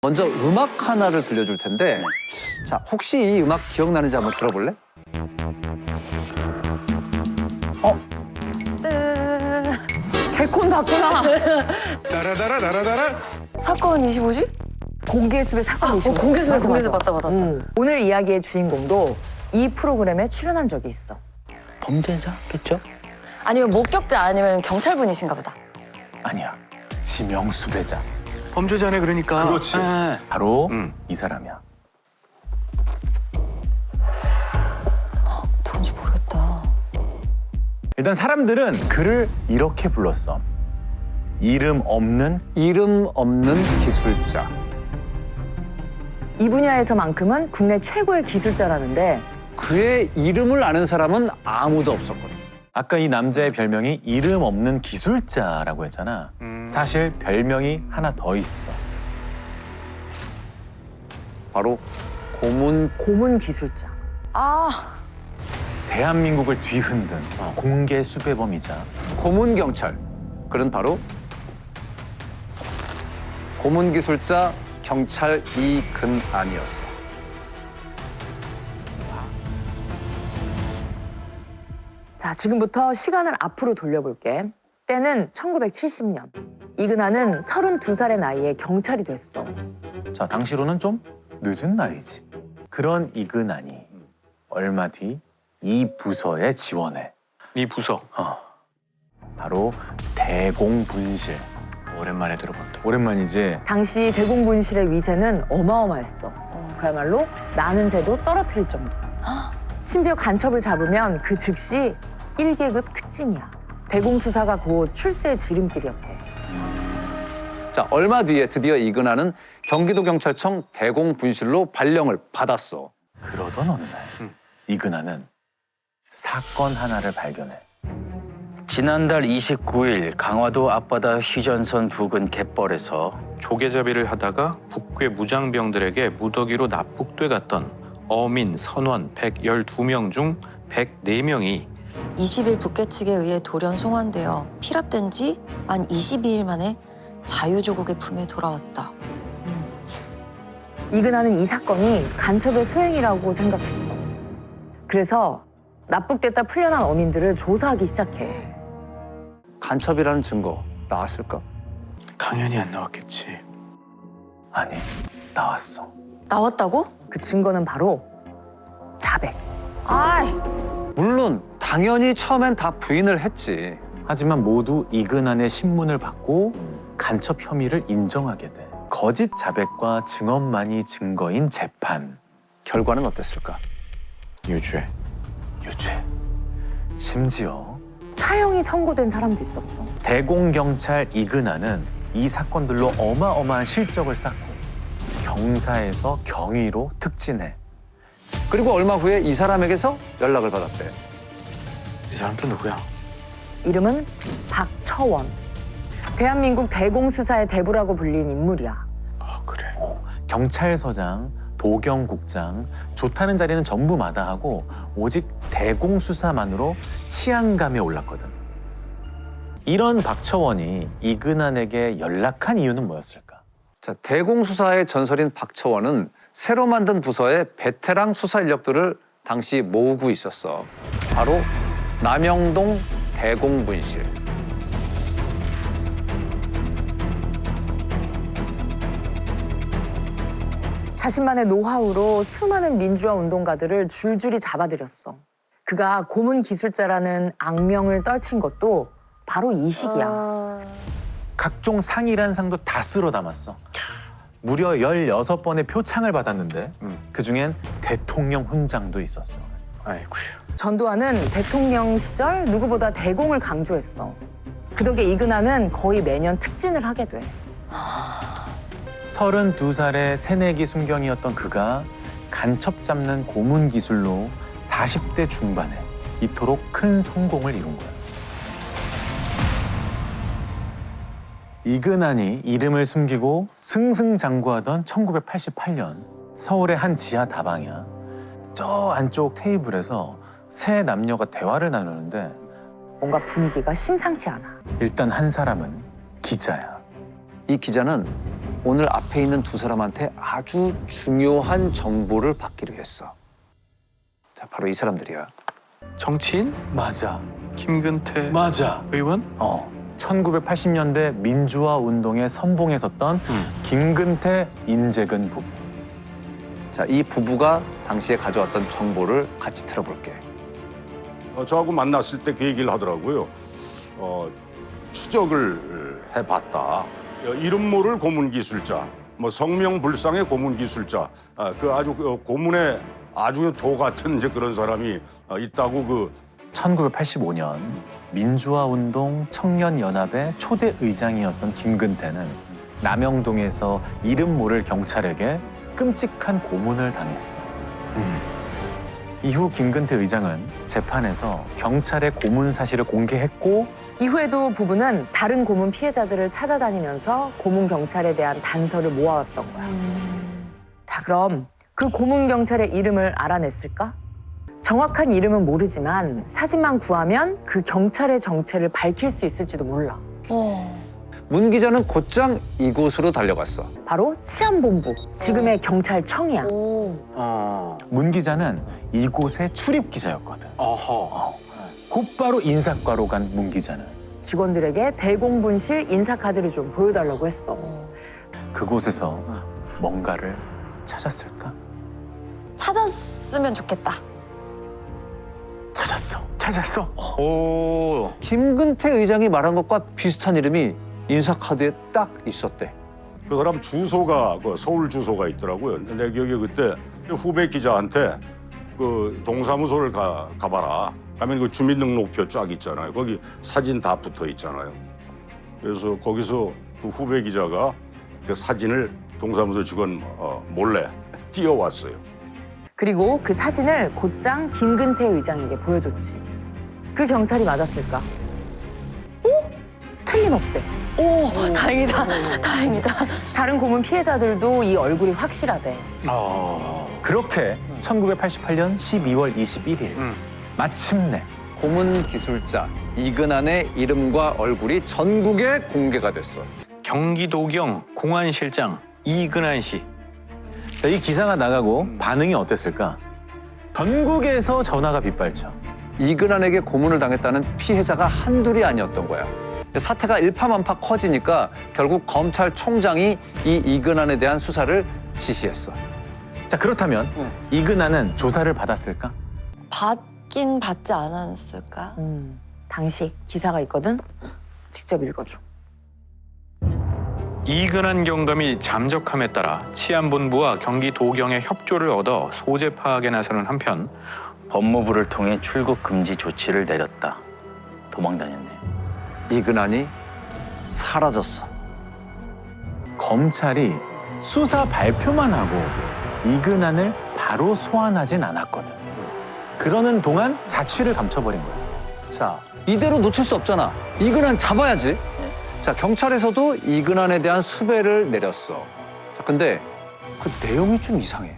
먼저 음악 하나를 들려줄 텐데 자, 혹시 이 음악 기억나는지 한번 들어볼래? 개콘 봤구나. 따라따라따라따라. 사건 25지? 공개수배 사건 25. 공개수배 봤다. 오늘 이야기의 주인공도 이 프로그램에 출연한 적이 있어. 범죄자겠죠? 아니면 목격자 아니면 경찰분이신가 보다. 아니야. 지명 수배자. 범죄자네 그러니까. 그렇지. 아. 바로 음. 이 사람이야. 누군지 모르겠다. 일단 사람들은 그를 이렇게 불렀어. 이름 없는 기술자. 이 분야에서만큼은 국내 최고의 기술자라는데 그의 이름을 아는 사람은 아무도 없었거든. 아까 이 남자의 별명이 이름 없는 기술자라고 했잖아. 사실 별명이 하나 더 있어. 바로 고문 기술자. 아, 대한민국을 뒤흔든 공개 수배범이자 고문경찰. 그는 바로 고문기술자 경찰 이근안이었어. 자, 지금부터 시간을 앞으로 돌려볼게. 때는 1970년. 이근아는 32살의 나이에 경찰이 됐어. 자, 당시로는 좀 늦은 나이지. 그런 이근안이 얼마 뒤 이 부서에 지원해. 이 부서. 바로 대공분실. 오랜만에 들어본다. 오랜만이지? 당시 대공분실의 위세는 어마어마했어. 그야말로 나는 새도 떨어뜨릴 정도. 심지어 간첩을 잡으면 그 즉시 1계급 특진이야. 대공수사가 곧 출세의 지름길이었대. 자, 얼마 뒤에 드디어 이근안은 경기도경찰청 대공분실로 발령을 받았어. 그러던 어느 날 이근아는 사건 하나를 발견해. 지난달 29일 강화도 앞바다 휴전선 부근 갯벌에서 조개잡이를 하다가 북괴 무장병들에게 무더기로 납북돼 갔던 어민, 선원 112명 중 104명이 20일 북괴 측에 의해 돌연 송환되어 피랍된 지 만 22일 만에 자유조국의 품에 돌아왔다. 이근아는 이 사건이 간첩의 소행이라고 생각했어. 그래서 납북됐다 풀려난 어민들을 조사하기 시작해. 간첩이라는 증거 나왔을까? 당연히 안 나왔겠지. 아니, 나왔어. 나왔다고? 그 증거는 바로 자백. 아이, 물론 당연히 처음엔 다 부인을 했지. 하지만 모두 이근안의 신문을 받고 간첩 혐의를 인정하게 돼. 거짓 자백과 증언만이 증거인 재판. 결과는 어땠을까? 유죄. 유죄. 심지어 사형이 선고된 사람도 있었어. 대공경찰 이근아는 이 사건들로 어마어마한 실적을 쌓고 경사에서 경위로 특진해. 그리고 얼마 후에 이 사람에게서 연락을 받았대. 이 사람 또 누구야? 이름은 박처원. 대한민국 대공수사의 대부라고 불린 인물이야. 아, 그래. 경찰서장, 도경국장, 좋다는 자리는 전부 마다하고 오직 대공수사만으로 치안감에 올랐거든. 이런 박처원이 이근안에게 연락한 이유는 뭐였을까? 자, 대공수사의 전설인 박처원은 새로 만든 부서의 베테랑 수사 인력들을 당시 모으고 있었어. 바로 남영동 대공분실. 자신만의 노하우로 수많은 민주화 운동가들을 줄줄이 잡아들였어. 그가 고문 기술자라는 악명을 떨친 것도 바로 이 시기야. 각종 상이란 상도 다 쓸어 담았어. 무려 16번의 표창을 받았는데 그중엔 대통령 훈장도 있었어. 아이고야. 전두환은 대통령 시절 누구보다 대공을 강조했어. 그 덕에 이근아는 거의 매년 특진을 하게 돼. 32살의 새내기 순경이었던 그가 간첩 잡는 고문 기술로 40대 중반에 이토록 큰 성공을 이룬 거야. 이근안이 이름을 숨기고 승승장구하던 1988년 서울의 한 지하 다방이야. 저 안쪽 테이블에서 세 남녀가 대화를 나누는데 뭔가 분위기가 심상치 않아. 일단 한 사람은 기자야. 이 기자는 오늘 앞에 있는 두 사람한테 아주 중요한 정보를 받기로 했어. 자, 바로 이 사람들이야. 정치인? 맞아. 김근태 맞아. 의원? 1980년대 민주화 운동에 선봉에 섰던 김근태, 임재근 부부. 자, 이 부부가 당시에 가져왔던 정보를 같이 들어볼게. 저하고 만났을 때 그 얘기를 하더라고요. 추적을 해봤다. 이름 모를 고문기술자, 뭐 성명불상의 고문기술자, 그 아주 고문의 아주 도 같은 이제 그런 사람이 있다고 1985년 민주화 운동 청년연합의 초대 의장이었던 김근태는 남영동에서 이름 모를 경찰에게 끔찍한 고문을 당했어. 이후 김근태 의장은 재판에서 경찰의 고문 사실을 공개했고 이후에도 부부는 다른 고문 피해자들을 찾아다니면서 고문 경찰에 대한 단서를 모아왔던 거야. 자, 그럼 그 고문 경찰의 이름을 알아냈을까? 정확한 이름은 모르지만 사진만 구하면 그 경찰의 정체를 밝힐 수 있을지도 몰라. 문 기자는 곧장 이곳으로 달려갔어. 바로 치안본부, 지금의 경찰청이야. 문 기자는 이곳의 출입 기자였거든. 곧바로 인사과로 간 문 기자는 직원들에게 대공분실 인사카드를 좀 보여달라고 했어. 그곳에서 뭔가를 찾았을까? 찾았으면 좋겠다. 찾았어. 오. 김근태 의장이 말한 것과 비슷한 이름이 인사카드에 딱 있었대. 그 사람 주소가 서울 주소가 있더라고요. 내 기억에 그때 후배 기자한테 그 동사무소를 가봐라. 가면 그 주민등록표 쫙 있잖아요. 거기 사진 다 붙어 있잖아요. 그래서 거기서 그 후배 기자가 그 사진을 동사무소 직원 몰래 띄워왔어요. 그리고 그 사진을 곧장 김근태 의장에게 보여줬지. 그 경찰이 맞았을까? 오? 틀림없대. 오, 다행이다. 다행이다. 다른 고문 피해자들도 이 얼굴이 확실하대. 그렇게 1988년 12월 21일 마침내 고문 기술자 이근한의 이름과 얼굴이 전국에 공개가 됐어. 경기도경 공안실장 이근한 씨. 자, 이 기사가 나가고 반응이 어땠을까? 전국에서 전화가 빗발쳐. 이근한에게 고문을 당했다는 피해자가 한둘이 아니었던 거야. 사태가 일파만파 커지니까 결국 검찰총장이 이 이근한에 대한 수사를 지시했어. 자, 그렇다면 이근한은 조사를 받았을까? 받긴 받지 않았을까? 당시 기사가 있거든. 직접 읽어줘. 이근한 경감이 잠적함에 따라 치안본부와 경기도경의 협조를 얻어 소재 파악에 나서는 한편 법무부를 통해 출국 금지 조치를 내렸다. 도망 다녔네. 이근한이 사라졌어. 검찰이 수사 발표만 하고 이근한을 바로 소환하진 않았거든. 그러는 동안 자취를 감춰버린 거야. 자, 이대로 놓칠 수 없잖아. 이근한 잡아야지. 자, 경찰에서도 이근한에 대한 수배를 내렸어. 자, 근데 그 내용이 좀 이상해.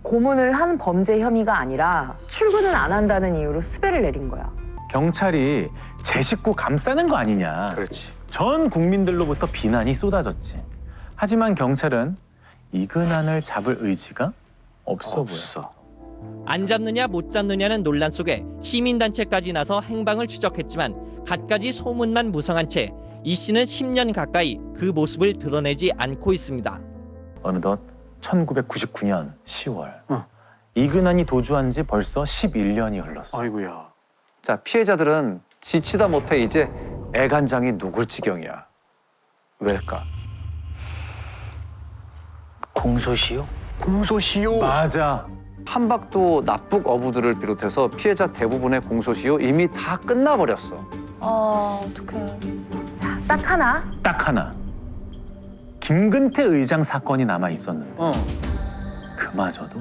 고문을 한 범죄 혐의가 아니라 출근을 안 한다는 이유로 수배를 내린 거야. 경찰이 제 식구 감싸는 거 아니냐. 그렇지. 전 국민들로부터 비난이 쏟아졌지. 하지만 경찰은 이근한을 잡을 의지가 없어 보여. 안 잡느냐 못 잡느냐는 논란 속에 시민단체까지 나서 행방을 추적했지만 갖가지 소문만 무성한 채 이 씨는 10년 가까이 그 모습을 드러내지 않고 있습니다. 어느덧 1999년 10월 이근한이 도주한 지 벌써 11년이 흘렀어. 아이고야. 자, 피해자들은 지치다 못해 이제 애간장이 녹을 지경이야. 왜일까? 공소시효? 공소시효. 맞아. 한박도 납북 어부들을 비롯해서 피해자 대부분의 공소시효 이미 다 끝나버렸어. 어떡해. 자, 딱 하나. 딱 하나. 김근태 의장 사건이 남아 있었는데 그마저도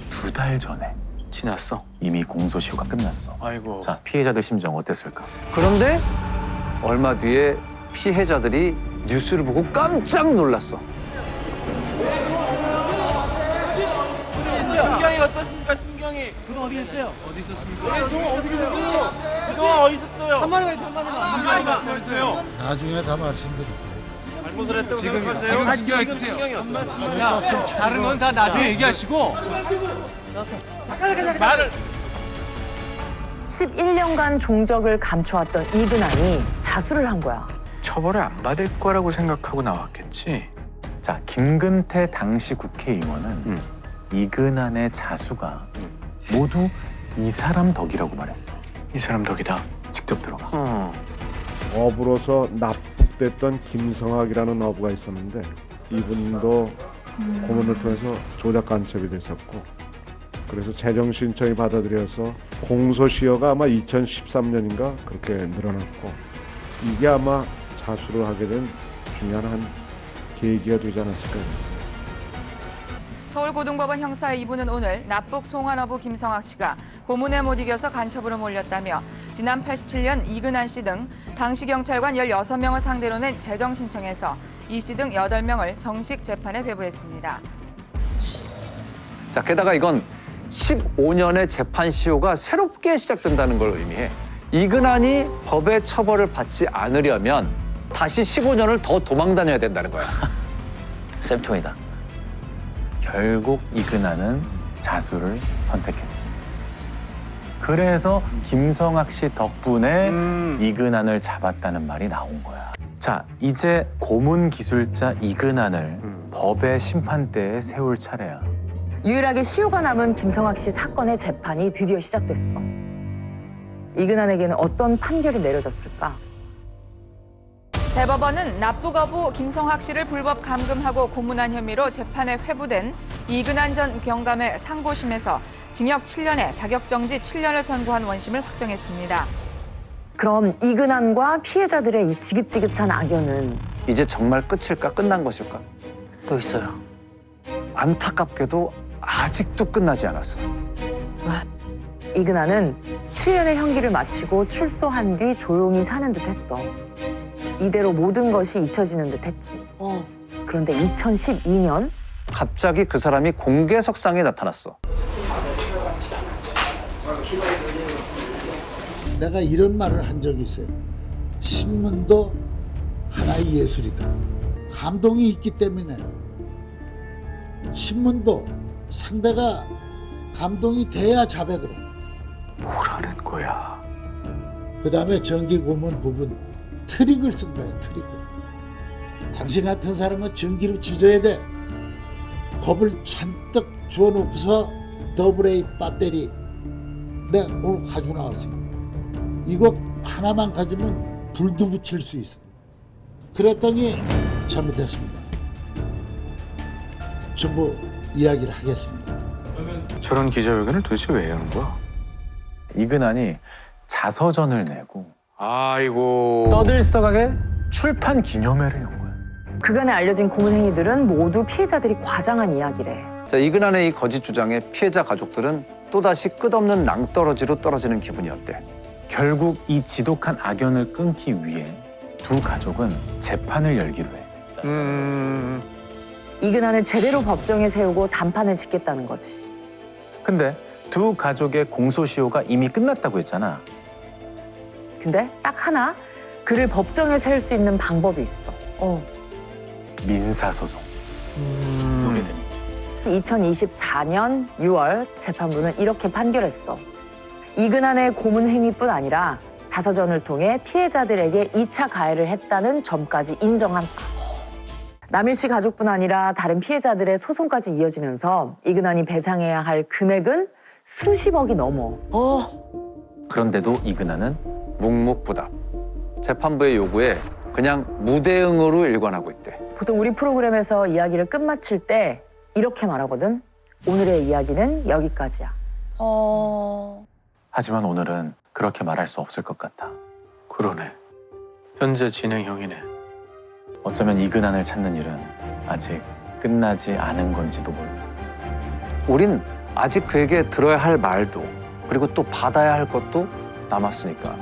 2달 전에 지났어. 이미 공소시효가 끝났어. 아이고. 자, 피해자들 심정 어땠을까? 그런데 얼마 뒤에 피해자들이 뉴스를 보고 깜짝 놀랐어. 심경이 어떻습니까? 심경이. 그동안 어디 있어요? 어디 있었습니까? 그동안 어디 계셨어요? 그동안 어디 있었어요? 한 마디만 심경이 말씀해주세요. 나중에 다 말씀드릴게요. 지금 신경이요. 야, 다른 건 다 나중에 얘기하시고. 말을 11년간 종적을 감춰왔던 이근한이 자수를 한 거야. 처벌을 안 받을 거라고 생각하고 나왔겠지. 자, 김근태 당시 국회의원은 이근한의 자수가 모두 이 사람 덕이라고 말했어. 이 사람 덕이다. 직접 들어봐. 어부로서 납북됐던 김성학이라는 어부가 있었는데 이분도 고문을 통해서 조작 간첩이 됐었고 그래서 재정 신청이 받아들여서 공소시효가 아마 2013년인가 그렇게 늘어났고 이게 아마 자수를 하게 된 중요한 한 계기가 되지 않았을까 싶습니다. 서울고등법원 형사 2부는 오늘 납북 송환어부 김성학 씨가 고문에 못 이겨서 간첩으로 몰렸다며 지난 87년 이근한 씨 등 당시 경찰관 16명을 상대로 낸 재정 신청에서 이 씨 등 8명을 정식 재판에 회부했습니다. 자, 게다가 이건 15년의 재판 시효가 새롭게 시작된다는 걸 의미해. 이근한이 법의 처벌을 받지 않으려면 다시 15년을 더 도망 다녀야 된다는 거야. 쌤통이다. 결국 이근한은 자수를 선택했지. 그래서 김성학 씨 덕분에 이근한을 잡았다는 말이 나온 거야. 자, 이제 고문 기술자 이근한을 법의 심판대에 세울 차례야. 유일하게 시효가 남은 김성학 씨 사건의 재판이 드디어 시작됐어. 이근한에게는 어떤 판결이 내려졌을까? 대법원은 납북어부 김성학 씨를 불법 감금하고 고문한 혐의로 재판에 회부된 이근한 전 경감의 상고심에서 징역 7년에 자격정지 7년을 선고한 원심을 확정했습니다. 그럼 이근한과 피해자들의 이 지긋지긋한 악연은 이제 정말 끝일까? 끝난 것일까? 또 있어요. 안타깝게도 아직도 끝나지 않았어. 이근한은 7년의 형기를 마치고 출소한 뒤 조용히 사는 듯 했어. 이대로 모든 것이 잊혀지는 듯 했지. 그런데 2012년 갑자기 그 사람이 공개석상에 나타났어. 내가 이런 말을 한 적이 있어요. 신문도 하나의 예술이다. 감동이 있기 때문에 신문도 상대가 감동이 돼야 자백을 해. 뭐라는 거야? 그 다음에 정기 고문 부분 트릭을 쓴 거야. 트릭을. 당신 같은 사람은 전기로 지져야 돼. 겁을 잔뜩 주워놓고서 더블A 배터리 내가 오늘 가지고 나왔어요. 이거 하나만 가지면 불도 붙일 수 있어요. 그랬더니 잘못했습니다. 전부 이야기를 하겠습니다. 저런 기자회견을 도대체 왜 하는 거야? 이근한이 자서전을 내고 아이고. 떠들썩하게 출판 기념회를 연 거야. 그간에 알려진 고문 행위들은 모두 피해자들이 과장한 이야기래. 자, 이근한의 이 거짓 주장에 피해자 가족들은 또다시 끝없는 낭떠러지로 떨어지는 기분이었대. 결국 이 지독한 악연을 끊기 위해 두 가족은 재판을 열기로 해. 이근한을 제대로 법정에 세우고 단판을 짓겠다는 거지. 근데 두 가족의 공소시효가 이미 끝났다고 했잖아. 근데 딱 하나 그를 법정에 세울 수 있는 방법이 있어. 민사소송. 요게 됩니다. 2024년 6월 재판부는 이렇게 판결했어. 이근한의 고문 행위뿐 아니라 자서전을 통해 피해자들에게 2차 가해를 했다는 점까지 인정한다. 남일 씨 가족뿐 아니라 다른 피해자들의 소송까지 이어지면서 이근한이 배상해야 할 금액은 수십억이 넘어. 그런데도 이근한은 묵묵부답. 재판부의 요구에 그냥 무대응으로 일관하고 있대. 보통 우리 프로그램에서 이야기를 끝마칠 때 이렇게 말하거든. 오늘의 이야기는 여기까지야. 하지만 오늘은 그렇게 말할 수 없을 것 같아. 그러네. 현재 진행형이네. 어쩌면 이근한을 찾는 일은 아직 끝나지 않은 건지도 몰라. 우린 아직 그에게 들어야 할 말도 그리고 또 받아야 할 것도 남았으니까.